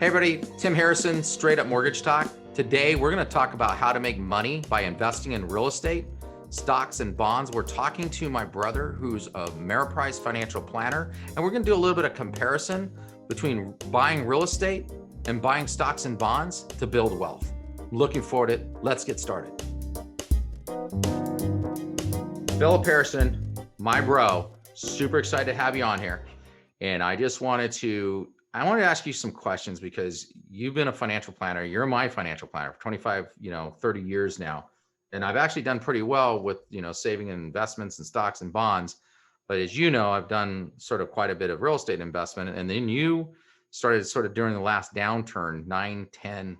Hey everybody, Tim Harrison, Straight Up Mortgage Talk. Today we're going to talk about how to make money by investing in real estate, stocks, and bonds. We're talking to my brother who's a Ameriprise financial planner, and we're going to do a little bit of comparison between buying real estate and buying stocks and bonds to build wealth. Looking forward to it. Let's get started. Philip Harrison, my bro, super excited to have you on here. And I wanted to ask you some questions because you've been a financial planner. You're my financial planner for 25, 30 years now. And I've actually done pretty well with, saving and investments and stocks and bonds. But as you know, I've done sort of quite a bit of real estate investment. And then you started sort of during the last downturn, 9, 10,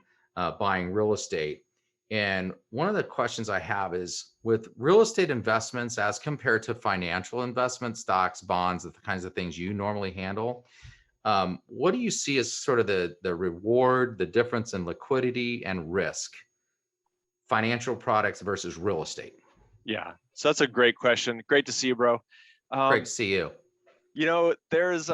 buying real estate. And one of the questions I have is with real estate investments as compared to financial investments, stocks, bonds, the kinds of things you normally handle, what do you see as sort of the reward, the difference in liquidity and risk, financial products versus real estate? Yeah, so that's a great question. Great to see you, bro. Great to see you. There's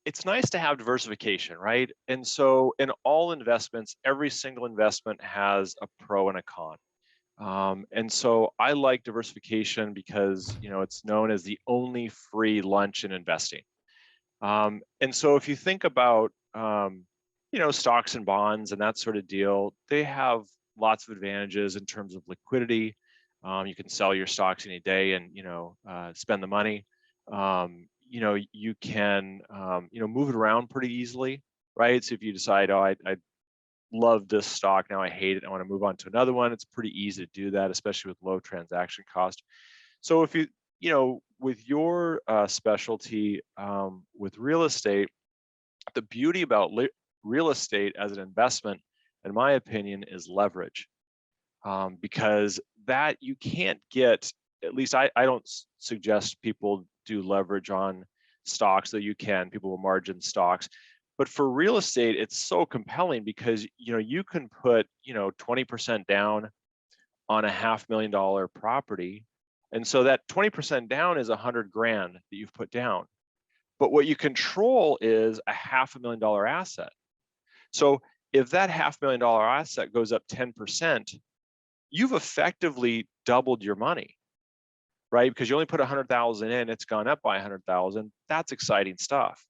it's nice to have diversification, right? And so in all investments, every single investment has a pro and a con. And so I like diversification because, it's known as the only free lunch in investing. And so if you think about, stocks and bonds and that sort of deal, they have lots of advantages in terms of liquidity. You can sell your stocks any day and, spend the money. You can, move it around pretty easily, right? So if you decide, oh, I love this stock, now I hate it, I want to move on to another one, it's pretty easy to do that, especially with low transaction cost. So if with your specialty with real estate, the beauty about real estate as an investment, in my opinion, is leverage. Because that you can't get, at least I don't suggest people do leverage on stocks, though you can, people will margin stocks. But for real estate, it's so compelling because you can put 20% down on a $500,000 property. And so that 20% down is $100,000 that you've put down. But what you control is a $500,000 asset. So if that $500,000 asset goes up 10%, you've effectively doubled your money, right? Because you only put 100,000 in, it's gone up by 100,000. That's exciting stuff.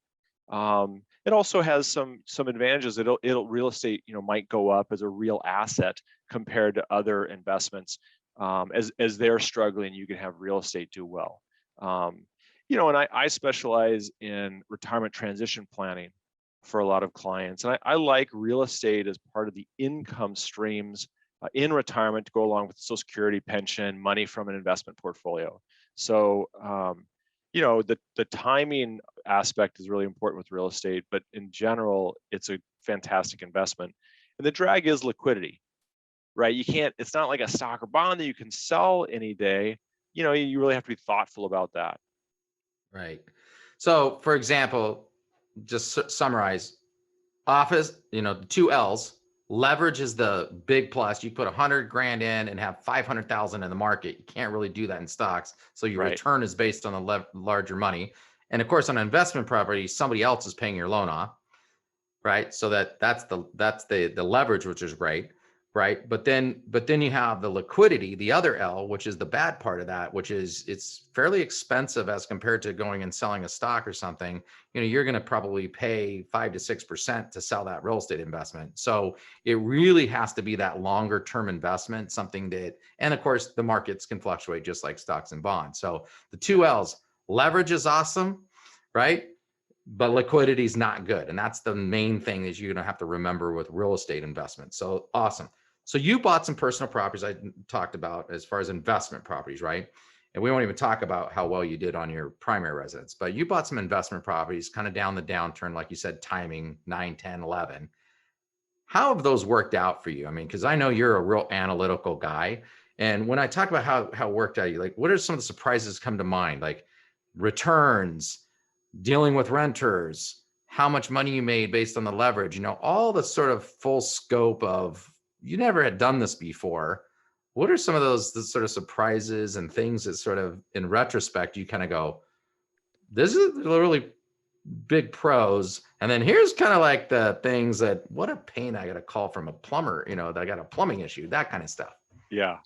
It also has some advantages. Real estate, might go up as a real asset compared to other investments. As they're struggling, you can have real estate do well. And I specialize in retirement transition planning for a lot of clients. And I like real estate as part of the income streams in retirement to go along with Social Security, pension, money from an investment portfolio. So, the timing aspect is really important with real estate, but in general, it's a fantastic investment. And the drag is liquidity, right? It's not like a stock or bond that you can sell any day. You really have to be thoughtful about that. Right. So for example, just summarize office, the two L's. Leverage is the big plus. You put 100,000 in and have 500,000 in the market. You can't really do that in stocks. So your return is based on the larger money. And of course, on an investment property, somebody else is paying your loan off, right? So that's the leverage, which is great, right? But then you have the liquidity, the other L, which is the bad part of that, which is it's fairly expensive as compared to going and selling a stock or something. You're going to probably pay 5 to 6% to sell that real estate investment. So it really has to be that longer term investment, something that, and of course the markets can fluctuate just like stocks and bonds. So the two L's, leverage is awesome, right? But liquidity is not good. And that's the main thing that you're going to have to remember with real estate investments. So awesome. So you bought some personal properties I talked about as far as investment properties, right? And we won't even talk about how well you did on your primary residence, but you bought some investment properties kind of down the downturn, like you said, timing 9, 10, 11. How have those worked out for you? I mean, because I know you're a real analytical guy. And when I talk about how it worked out, like, what are some of the surprises come to mind? Like returns, dealing with renters, how much money you made based on the leverage, all the sort of full scope of, you never had done this before. What are some of those sort of surprises and things that sort of in retrospect, you kind of go, this is really big pros. And then here's kind of like the things that, what a pain, I got a call from a plumber, that I got a plumbing issue, that kind of stuff. Yeah.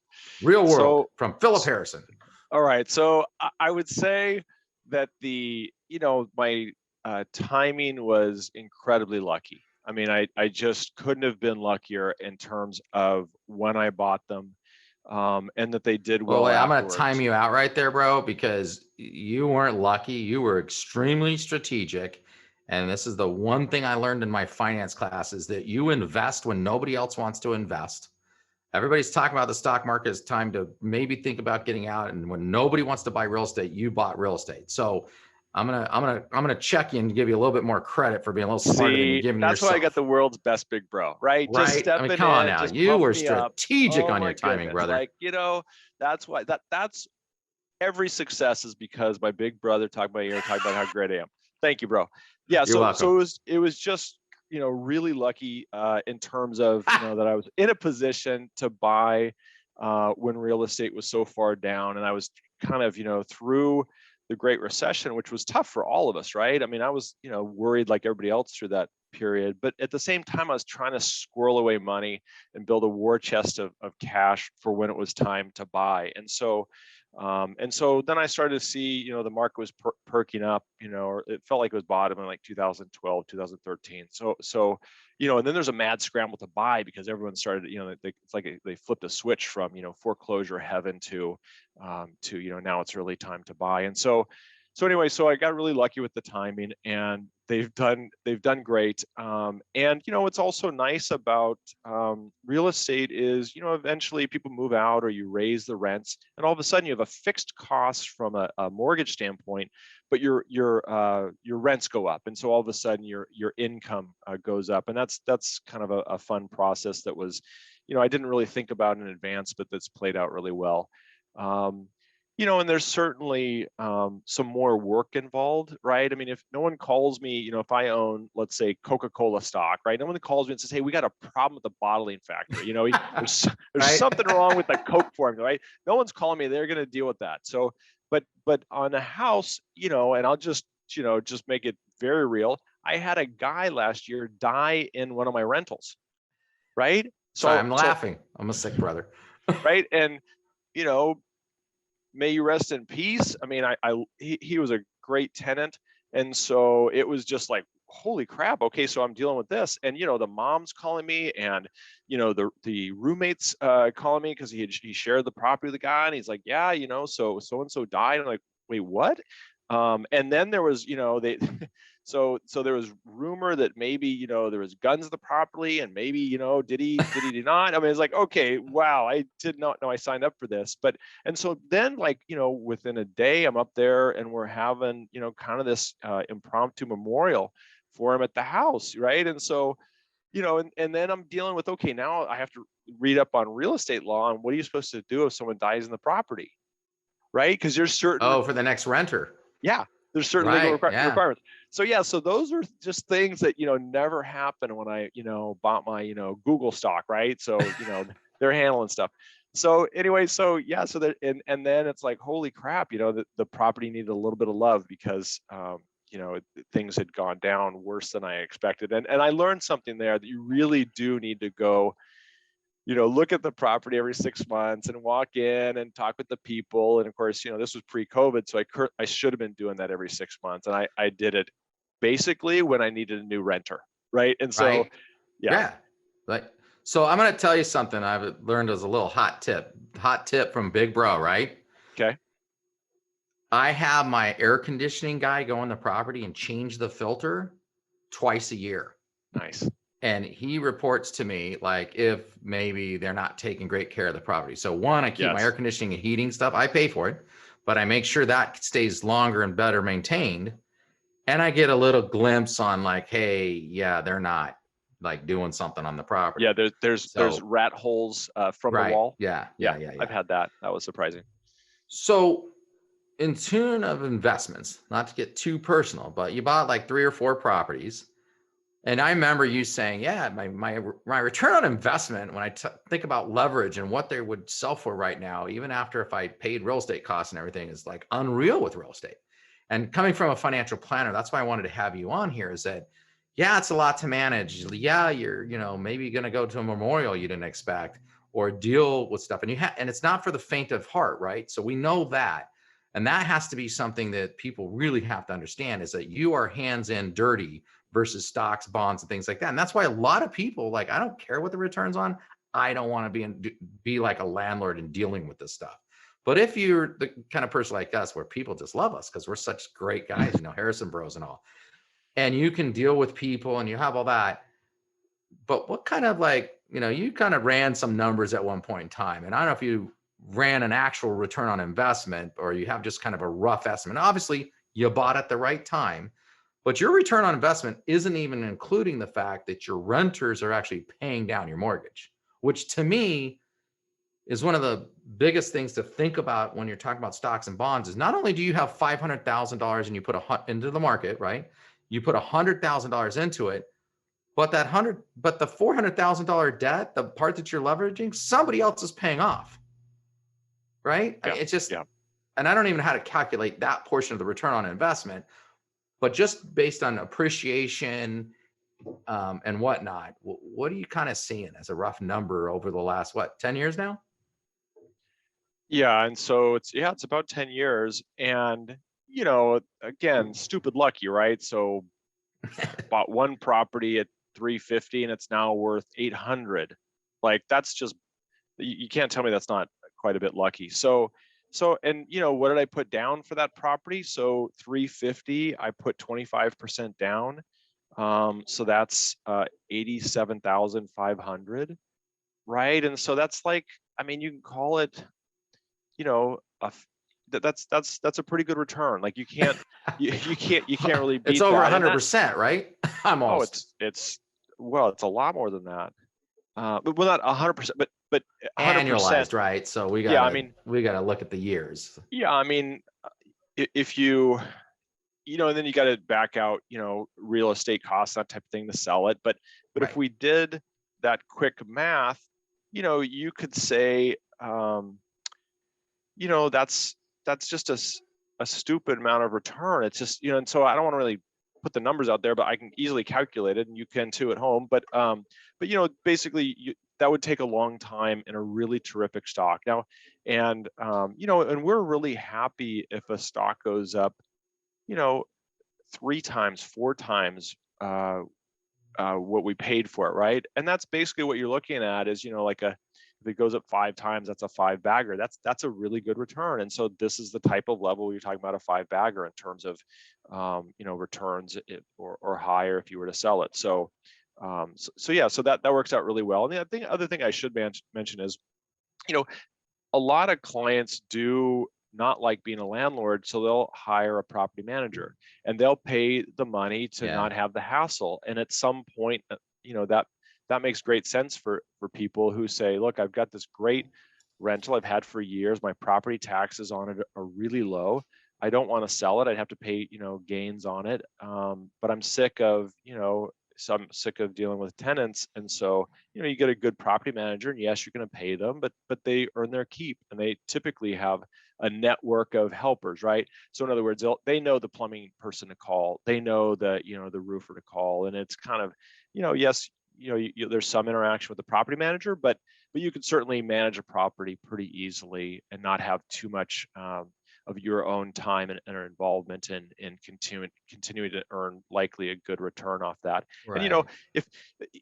Real world So, from Philip Harrison. all right. So I would say that my timing was incredibly lucky. I mean, I just couldn't have been luckier in terms of when I bought them, and that they did Well, well wait, I'm going to time afterwards. you out right there, bro, because you weren't lucky. You were extremely strategic. And this is the one thing I learned in my finance class is that you invest when nobody else wants to invest. Everybody's talking about the stock market. It's time to maybe think about getting out. And when nobody wants to buy real estate, you bought real estate. So I'm gonna check you and give you a little bit more credit for being a little smarter than you're See, giving that's why I got yourself. the world's best big bro, right? Just Right? I mean, stepping come on in, now. just You pump were me up. strategic Oh on my your timing, goodness. brother. Like, that's why that's every success is because my big brother talked about ear, talked about how great I am. Thank you, bro. Yeah, You're welcome. so it was just really lucky in terms of that I was in a position to buy when real estate was so far down, and I was kind of through the Great Recession, which was tough for all of us, right? I mean, I was worried like everybody else through that period, but at the same time, I was trying to squirrel away money and build a war chest of cash for when it was time to buy. And so then I started to see, the market was perking up, or it felt like it was bottom in like 2012, 2013. And then there's a mad scramble to buy because everyone started, it's like they flipped a switch from, foreclosure heaven to now it's really time to buy. So I got really lucky with the timing, and they've done great. And what's also nice about real estate is eventually people move out or you raise the rents, and all of a sudden you have a fixed cost from a mortgage standpoint, but your rents go up, and so all of a sudden your income goes up, and that's kind of a fun process that was I didn't really think about in advance, but that's played out really well. Um, and there's certainly some more work involved, right? I mean, if no one calls me, if I own, let's say, Coca-Cola stock, right? No one calls me and says, "Hey, we got a problem with the bottling factory. There's Right? something wrong with the Coke formula, right?" No one's calling me. They're going to deal with that. So, but on a house, and I'll just make it very real. I had a guy last year die in one of my rentals, right? Sorry, So I'm so laughing. I'm a sick brother. right, and you know may you rest in peace. I mean, he was a great tenant, and so it was just like, holy crap. Okay, so I'm dealing with this, and the mom's calling me, and the roommates calling me because he shared the property with the guy, and he's like, yeah, so and so died. I'm like, wait, what? And then there was, they so there was rumor that maybe there was guns at the property, and maybe did he not. I mean, it's like, okay, wow, I did not know I signed up for this. But and so then, like, within a day I'm up there and we're having kind of this impromptu memorial for him at the house, right? And so and then I'm dealing with, okay, now I have to read up on real estate law and what are you supposed to do if someone dies in the property, right? Because there's certain, Oh, for the next renter. yeah, there's certain legal Right. Yeah. requirements. So yeah, so those are just things that never happened when I bought my Google stock, right? So they're handling stuff. So anyway, so yeah, so that and then it's like, holy crap, the property needed a little bit of love because things had gone down worse than I expected, and I learned something there that you really do need to go look at the property every 6 months and walk in and talk with the people. And of course, this was pre-COVID, so I should have been doing that every 6 months, and I did it basically when I needed a new renter, right? And so, Right. yeah, Yeah. Like, so I'm going to tell you something I've learned as a little hot tip from Big Bro, right? okay, I have my air conditioning guy go on the property and change the filter twice a year. nice, And he reports to me like if maybe they're not taking great care of the property. So one, I keep my air yes, conditioning and heating stuff. I pay for it, but I make sure that stays longer and better maintained. And I get a little glimpse on like, hey, yeah, they're not like doing something on the yeah. property. There's So rat holes from the right. wall. Yeah. Yeah, Yeah. Yeah. I've Yeah. had that. That was surprising. So in tune of investments, not to get too personal, but you bought like 3 or 4 properties. And I remember you saying, yeah, my return on investment, when I think about leverage and what they would sell for right now, even after if I paid real estate costs and everything, is like unreal with real estate. And coming from a financial planner, that's why I wanted to have you on here, is that, yeah, it's a lot to manage. Yeah, you're, maybe going to go to a memorial you didn't expect, or deal with stuff. And it's not for the faint of heart, right? So we know that. And that has to be something that people really have to understand, is that you are hands in dirty versus stocks, bonds, and things like that. And that's why a lot of people, like, I don't care what the returns on. I don't want to be like a landlord and dealing with this stuff. But if you're the kind of person like us, where people just love us because we're such great guys, Harrison Bros and all, and you can deal with people and you have all that. But what kind of, like, you kind of ran some numbers at one point in time, and I don't know if you ran an actual return on investment or you have just kind of a rough estimate. Obviously, you bought at the right time, but your return on investment isn't even including the fact that your renters are actually paying down your mortgage, which to me is one of the biggest things to think about when you're talking about stocks and bonds. Is not only do you have $500,000 and you put into the market, right? You put $100,000 into it, but the $400,000 debt, the part that you're leveraging, somebody else is paying off, right? I Yeah, mean, it's just, yeah. and I don't even know how to calculate that portion of the return on investment, but just based on appreciation and whatnot, what are you kind of seeing as a rough number over the last, 10 years now? Yeah, and so it's about 10 years, and again, stupid lucky, right? So bought one property at 350 and it's now worth 800. Like, that's just, you can't tell me that's not quite a bit lucky. And what did I put down for that property? So 350, I put 25% down. So that's 87,500, right? And so that's like, I mean, you can call it, that's a pretty good return. Like, you can't really beat It's over that. 100%, right? Oh, Almost. it's well, it's a lot more than that. But well, not 100%, but 100%. Annualized, right? So we Yeah, I gotta mean, we gotta look at the years. yeah, I mean, if and then you got to back out, real estate costs, that type of thing to sell it. But if Right. we did that quick math, you could say, that's just a stupid amount of return. It's just, and so I don't want to really put the numbers out there, but I can easily calculate it, and you can too at home. But basically, that would take a long time in a really terrific stock. Now, and and we're really happy if a stock goes up, 3 times, 4 times what we paid for it, right? And that's basically what you're looking at is, like if it goes up 5 times, that's a 5 bagger. That's a really good return. And so this is the type of level you're talking about, a 5 bagger in terms of, returns or higher if you were to sell it. So yeah, so that works out really well. And the other thing I should mention is, a lot of clients do not like being a landlord, so they'll hire a property manager and they'll pay the money to not have the hassle. And at some point, that makes great sense for people who say, look, I've got this great rental I've had for years. My property taxes on it are really low. I don't want to sell it. I'd have to pay, gains on it. But I'm sick of, dealing with tenants. And so, you get a good property manager, and yes, you're going to pay them, but they earn their keep, and they typically have a network of helpers, right? So in other words, they know the plumbing person to call, they know the roofer to call, and it's kind of, yes, there's some interaction with the property manager, but you can certainly manage a property pretty easily and not have too much of your own time and involvement in continuing to earn likely a good return off that. Right. And if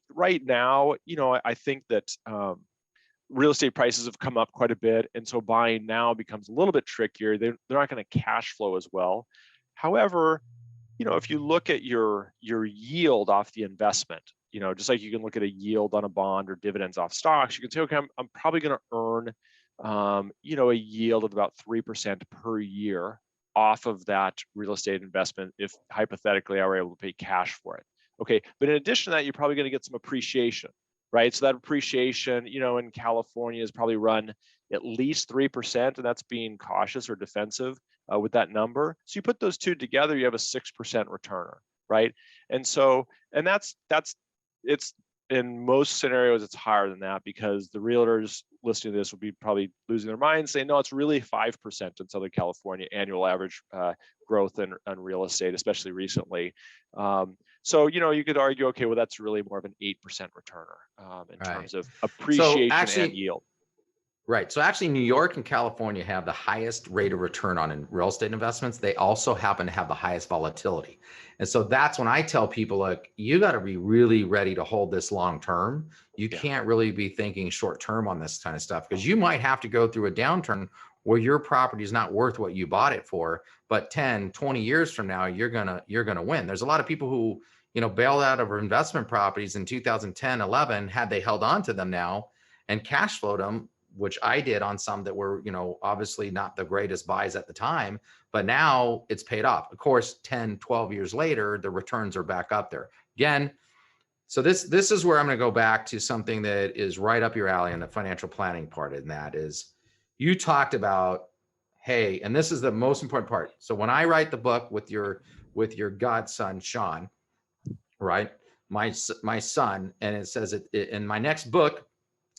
right now, I think that real estate prices have come up quite a bit, and so buying now becomes a little bit trickier. They're not going to cash flow as well. However, if you look at your yield off the investment, just like you can look at a yield on a bond or dividends off stocks, you can say, okay, I'm probably going to earn, a yield of about 3% per year off of that real estate investment, if hypothetically I were able to pay cash for it. Okay, but in addition to that, you're probably going to get some appreciation, right? So that appreciation, in California is probably run at least 3%, and that's being cautious or defensive with that number. So you put those two together, you have a 6% returner, right? And so, and it's in most scenarios, it's higher than that, because the realtors listening to this will be probably losing their minds, saying, no, it's really 5% in Southern California annual average growth in real estate, especially recently. So, you could argue, okay, well, that's really more of an 8% returner in Right. terms of So appreciation and actually, yield. right. So actually, New York and California have the highest rate of return on real estate investments. They also happen to have the highest volatility. And so that's when I tell people, like, you got to be really ready to hold this long term. You Yeah. can't really be thinking short term on this kind of stuff, because you might have to go through a downturn where your property is not worth what you bought it for, but 10, 20 years from now, you're gonna win. There's a lot of people who, bailed out of investment properties in 2010, 11, had they held on to them now and cash flowed them, which I did on some that were, obviously not the greatest buys at the time, but now it's paid off. Of course, 10, 12 years later, the returns are back up there. Again, so this is where I'm going to go back to something that is right up your alley in the financial planning part, and that is, you talked about, hey, and this is the most important part. So when I write the book with your godson Sean, right, my son, and it says it in my next book.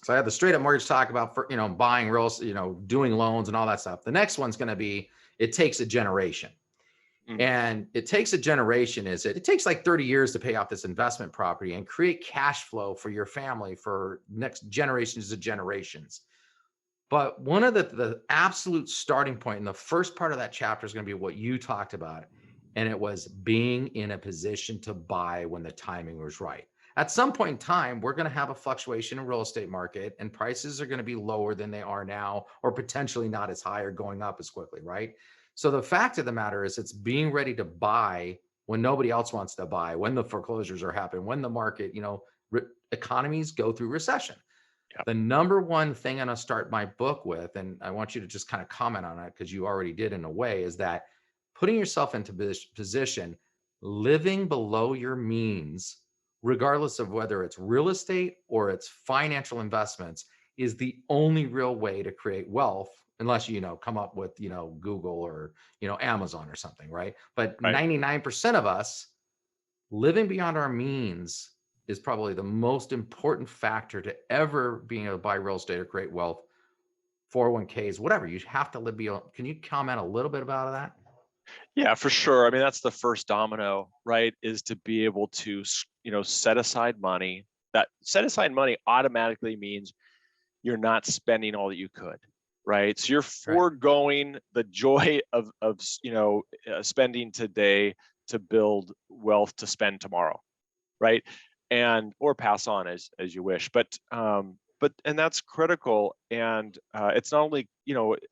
So I have the straight up mortgage talk about, for, buying real, doing loans and all that stuff. The next one's going to be, it takes a generation. Mhm. And it takes a generation, it takes like 30 years to pay off this investment property and create cash flow for your family for next generations of generations. But one of the absolute starting point in the first part of that chapter is going to be what you talked about. And it was being in a position to buy when the timing was right. At some point in time, we're going to have a fluctuation in real estate market, and prices are going to be lower than they are now, or potentially not as high or going up as quickly, right? So the fact of the matter is, it's being ready to buy when nobody else wants to buy, when the foreclosures are happening, when the market, economies go through recession. Yeah. The number one thing I'm going to start my book with, and I want you to just kind of comment on it because you already did in a way, is that putting yourself into position, living below your means, regardless of whether it's real estate or it's financial investments, is the only real way to create wealth, unless you come up with Google or Amazon or something, right? But Right. 99% of us, living beyond our means is probably the most important factor to ever being able to buy real estate or create wealth. 401ks, whatever, you have to live beyond. Can you comment a little bit about that? Yeah, for sure. I mean, that's the first domino, right? Is to be able to, set aside money. That set aside money automatically means you're not spending all that you could, right? So you're Right. foregoing the joy of spending today to build wealth to spend tomorrow, right? And or pass on as you wish. But and that's critical. And it's not only,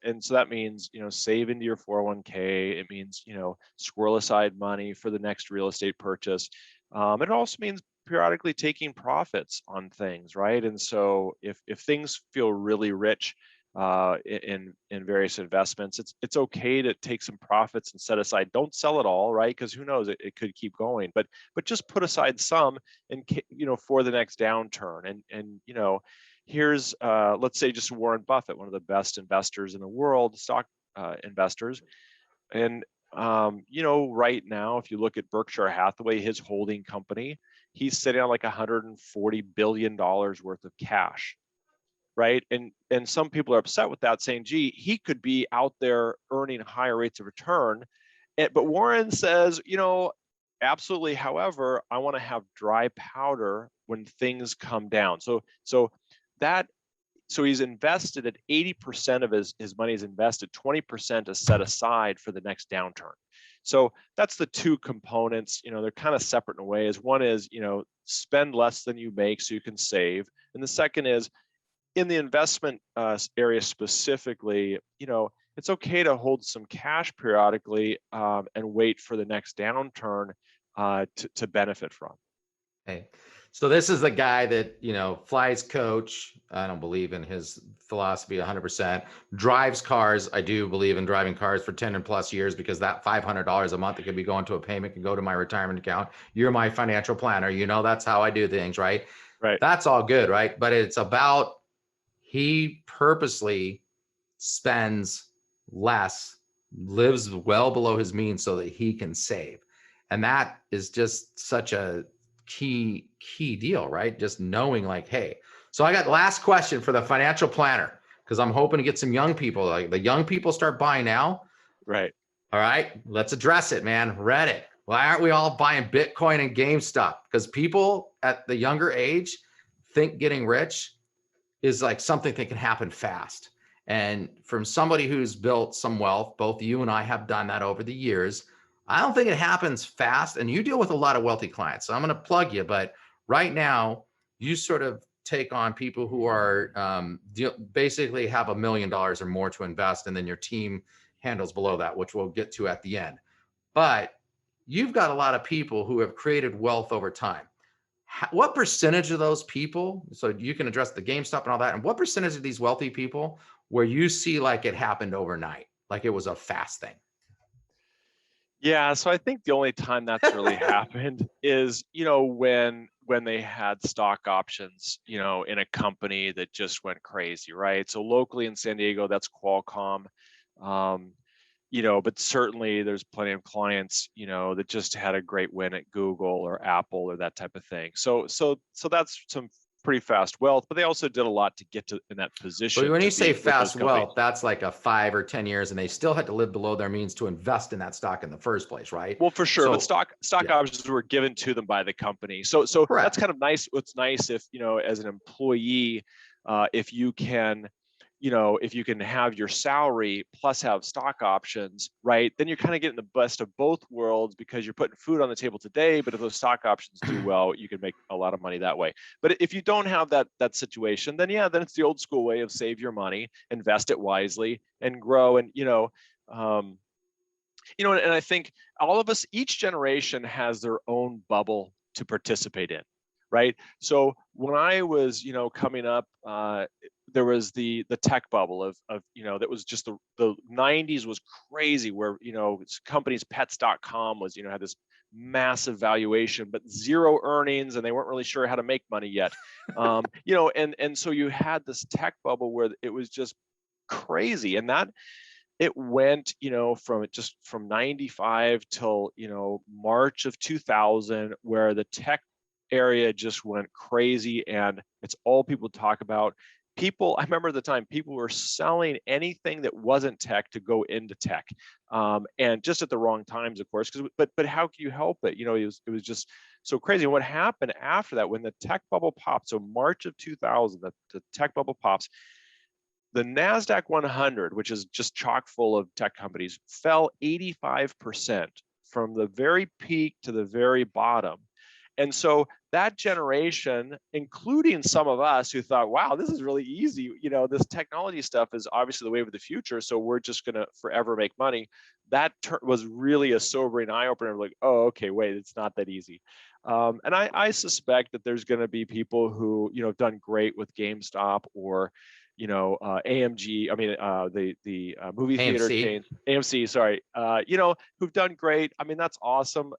and so that means, save into your 401k. It means, squirrel aside money for the next real estate purchase. It also means periodically taking profits on things, right? And so if things feel really rich in various investments, it's okay to take some profits and set aside. Don't sell it all, right? Because who knows, it could keep going. But just put aside some, and for the next downturn. And here's let's say just Warren Buffett, one of the best investors in the world, stock investors. And right now, if you look at Berkshire Hathaway, his holding company, he's sitting on like $140 billion worth of cash, right? And some people are upset with that, saying, gee, he could be out there earning higher rates of return. But Warren says, absolutely. However, I want to have dry powder when things come down. That so he's invested at 80% of his money is invested, 20% is set aside for the next downturn. So that's the two components. They're kind of separate in ways. One is, spend less than you make so you can save. And the second is, in the investment area specifically, it's okay to hold some cash periodically and wait for the next downturn to benefit from. Hey, so this is the guy that, flies coach. I don't believe in his philosophy 100%. Drives cars. I do believe in driving cars for 10 and plus years, because that $500 a month that could be going to a payment can go to my retirement account. You're my financial planner. That's how I do things, right? Right. That's all good, right? But it's about, he purposely spends less, lives well below his means so that he can save. And that is just such a key deal, right? Just knowing like, hey, so I got last question for the financial planner, because I'm hoping to get some young people, like the young people start buying now. Right. All right, let's address it, man. Reddit. Why aren't we all buying Bitcoin and GameStop? Because people at the younger age think getting rich is like something that can happen fast. And from somebody who's built some wealth, both you and I have done that over the years. I don't think it happens fast. And you deal with a lot of wealthy clients. So I'm going to plug you. But right now, you sort of take on people who are basically have $1 million or more to invest. And then your team handles below that, which we'll get to at the end. But you've got a lot of people who have created wealth over time. What percentage of those people, so you can address the GameStop and all that, and what percentage of these wealthy people where you see like it happened overnight, like it was a fast thing? Yeah, so I think the only time that's really happened is, when they had stock options, in a company that just went crazy, right? So locally in San Diego, that's Qualcomm. Um, but certainly there's plenty of clients, that just had a great win at Google or Apple or that type of thing. So that's some pretty fast wealth, but they also did a lot to get to in that But position when to you say be with those fast companies. wealth, that's like a 5 or 10 years, and they still had to live below their means to invest in that stock in the first place, right? Well, for sure, but So, stock yeah, options were given to them by the company. So that's correct. kind of nice. What's nice if, as an employee, if you can, if you can have your salary plus have stock options, right? Then you're kind of getting the best of both worlds because you're putting food on the table today, but if those stock options do well, you can make a lot of money that way. But if you don't have that situation, then yeah, then it's the old school way of save your money, invest it wisely, and grow. And um, and I think all of us, each generation has their own bubble to participate in, right? So when I was, coming up, there was the tech bubble of that was just the 90s was crazy, where companies pets.com was had this massive valuation but zero earnings, and they weren't really sure how to make money yet. And so you had this tech bubble where it was just crazy, and that it went, from 95 till, March of 2000, where the tech area just went crazy, and it's all people talk about. I remember the time people were selling anything that wasn't tech to go into tech, and just at the wrong times, of course. But how can you help it? It was just so crazy. And what happened after that, when the tech bubble popped? So March of 2000, the tech bubble pops. The NASDAQ 100, which is just chock full of tech companies, fell 85% from the very peak to the very bottom. And so that generation, including some of us who thought, wow, this is really easy. This technology stuff is obviously the wave of the future. So we're just going to forever make money. That was really a sobering eye opener. Like, oh, okay, wait, it's not that easy. And I suspect that there's going to be people who, have done great with GameStop or, AMG, I mean, the movie theater AMC. chain, AMC, sorry, who've done great. I mean, that's awesome.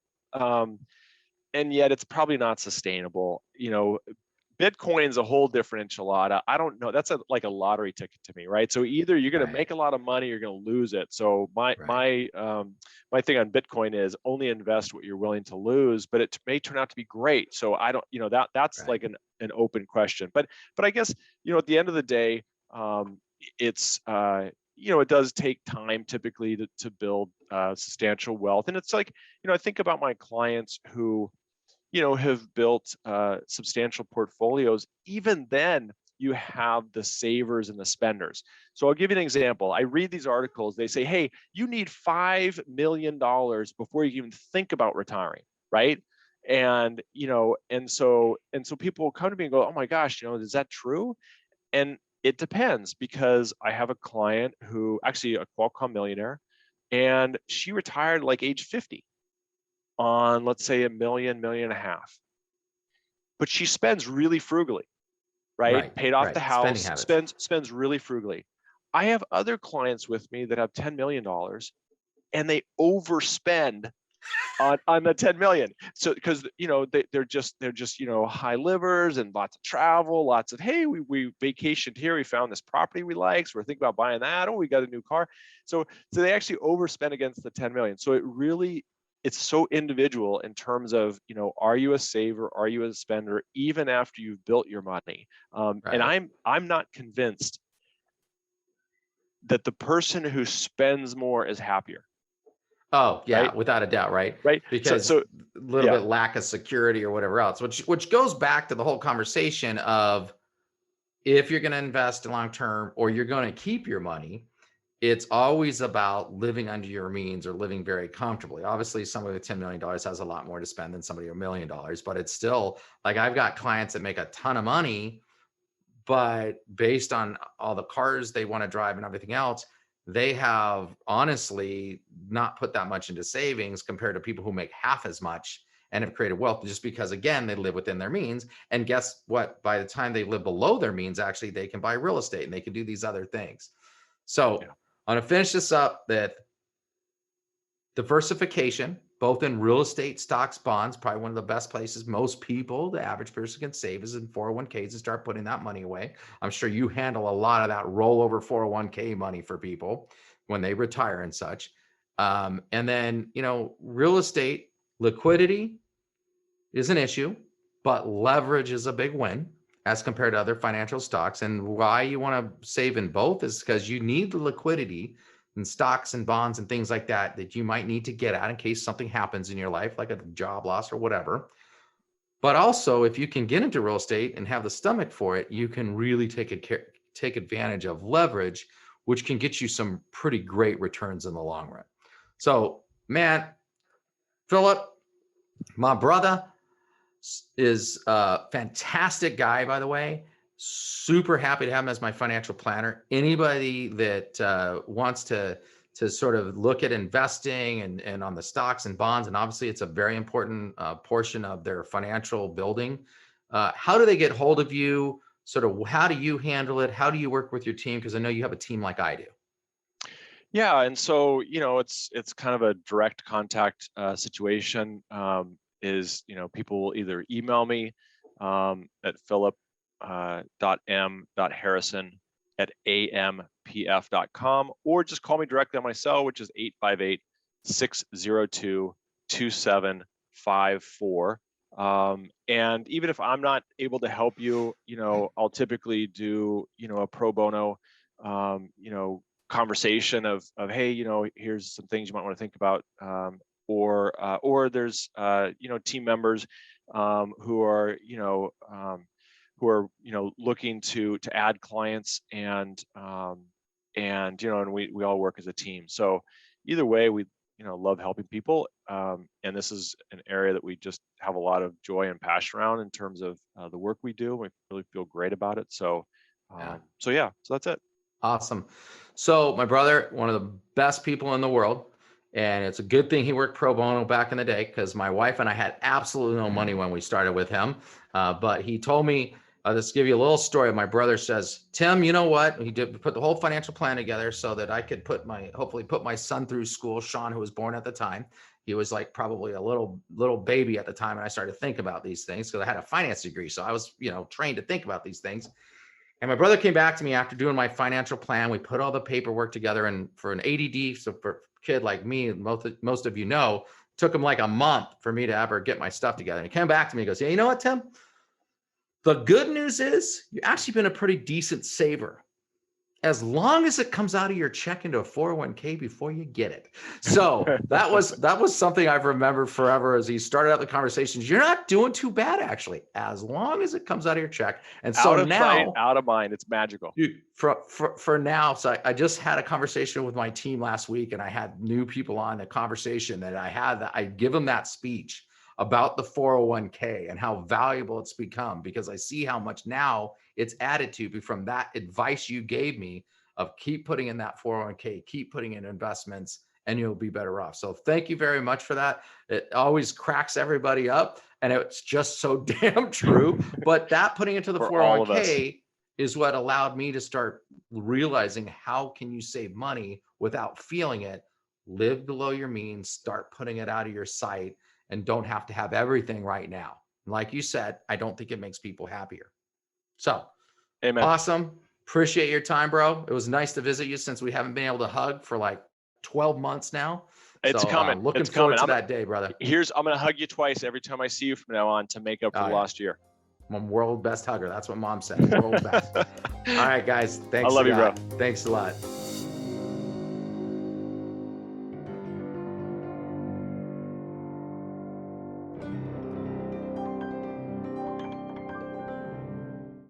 And yet it's probably not sustainable. Bitcoin's a whole different enchilada. I don't know. That's like a lottery ticket to me, right? So either you're going to Right. make a lot of money, or you're going to lose it. So my Right. my thing on Bitcoin is only invest what you're willing to lose, but it may turn out to be great. So I don't, that's Right. like an open question. But I guess at the end of the day, it's it does take time typically to build substantial wealth, and it's like I think about my clients who have built substantial portfolios. Even then, you have the savers and the spenders. So I'll give you an example. I read these articles. They say, hey, you need $5 million before you even think about retiring, right? And so people come to me and go, oh my gosh, is that true? And it depends, because I have a client who actually a Qualcomm millionaire, and she retired like age 50 on, let's say, $1.5 million. But she spends really frugally, right? Right. Paid off the Right. Spending house, habits. spends really frugally. I have other clients with me that have $10 million, and they overspend on the 10 million. So because they're just high livers, and lots of travel, lots of, hey, we vacationed here, we found this property we like, so we're thinking about buying that. Oh, we got a new car. So they actually overspend against the 10 million. So it really it's so individual in terms of, are you a saver? Are you a spender? Even after you've built your money. And Right. I'm not convinced that the person who spends more is happier, Oh, right? yeah, without a doubt, right? Right. So, Because so a little yeah, bit lack of security or whatever else, which goes back to the whole conversation of if you're going to invest long term or you're going to keep your money, it's always about living under your means or living very comfortably. Obviously, somebody with $10 million has a lot more to spend than somebody with $1 million, but it's still like I've got clients that make a ton of money, but based on all the cars they want to drive and everything else, they have honestly not put that much into savings compared to people who make half as much and have created wealth just because again they live within their means. And guess what, by the time they live below their means, actually they can buy real estate and they can do these other things. So yeah, I'm going to finish this up that diversification, both in real estate, stocks, bonds, probably one of the best places most people, the average person, can save is in 401ks and start putting that money away. I'm sure you handle a lot of that rollover 401k money for people when they retire and such. And then, real estate liquidity is an issue, but leverage is a big win as compared to other financial stocks. And why you want to save in both is because you need the liquidity in stocks and bonds and things like that that you might need to get out in case something happens in your life, like a job loss or whatever. But also, if you can get into real estate and have the stomach for it, you can really take advantage of leverage, which can get you some pretty great returns in the long run. So, man, Philip, my brother, is a fantastic guy, by the way. Super happy to have him as my financial planner. Anybody that wants to sort of look at investing and on the stocks and bonds, and obviously it's a very important portion of their financial building. How do they get hold of you? Sort of how do you handle it? How do you work with your team? Because I know you have a team like I do. yeah. And so, it's kind of a direct contact situation. Is people will either email me at philip.m.harrison@ampf.com, or just call me directly on my cell, which is 858-602-2754. And even if I'm not able to help you, I'll typically do, a pro bono, conversation of hey, here's some things you might want to think about, or there's team members who are looking to add clients, and we all work as a team. So either way, we love helping people, and this is an area that we just have a lot of joy and passion around in terms of the work we do. We really feel great about it. So Yeah. so that's it. Awesome. So my brother, one of the best people in the world, and it's a good thing he worked pro bono back in the day because my wife and I had absolutely no money when we started with him. But he told me, I'll just give you a little story. My brother says, Tim, you know what? He did put the whole financial plan together so that I could hopefully put my son through school, Sean, who was born at the time. He was like probably a little baby at the time. And I started to think about these things because I had a finance degree. So I was, trained to think about these things. And my brother came back to me after doing my financial plan. We put all the paperwork together, and for an ADD, so for a kid like me, most of took him like a month for me to ever get my stuff together. And he came back to me and goes, yeah, you know what, Tim? The good news is you've actually been a pretty decent saver as long as it comes out of your check into a 401k before you get it. So that was something I've remembered forever as he started out the conversations. You're not doing too bad, actually, as long as it comes out of your check. And so Out of sight, now, out of mind. It's magical. dude, for now, so I just had a conversation with my team last week, and I had new people on the conversation that I give them that speech about the 401k and how valuable it's become because I see how much now it's added to from that advice you gave me of keep putting in that 401k, keep putting in investments, and you'll be better off. So thank you very much for that. It always cracks everybody up, and it's just so damn true. But that putting into the For all of us. 401k is what allowed me to start realizing how can you save money without feeling it. Live below your means, start putting it out of your sight, and don't have to have everything right now. Like you said, I don't think it makes people happier. So Amen. awesome. Appreciate your time, bro. It was nice to visit you since we haven't been able to hug for like 12 months now. It's So, coming. looking It's forward coming. to that day, brother. I'm gonna hug you twice every time I see you from now on to make up for Oh, the yeah. lost year. I'm a world best hugger. That's what mom said. World best. All right, guys. Thanks I love a you, bro. lot. Thanks a lot.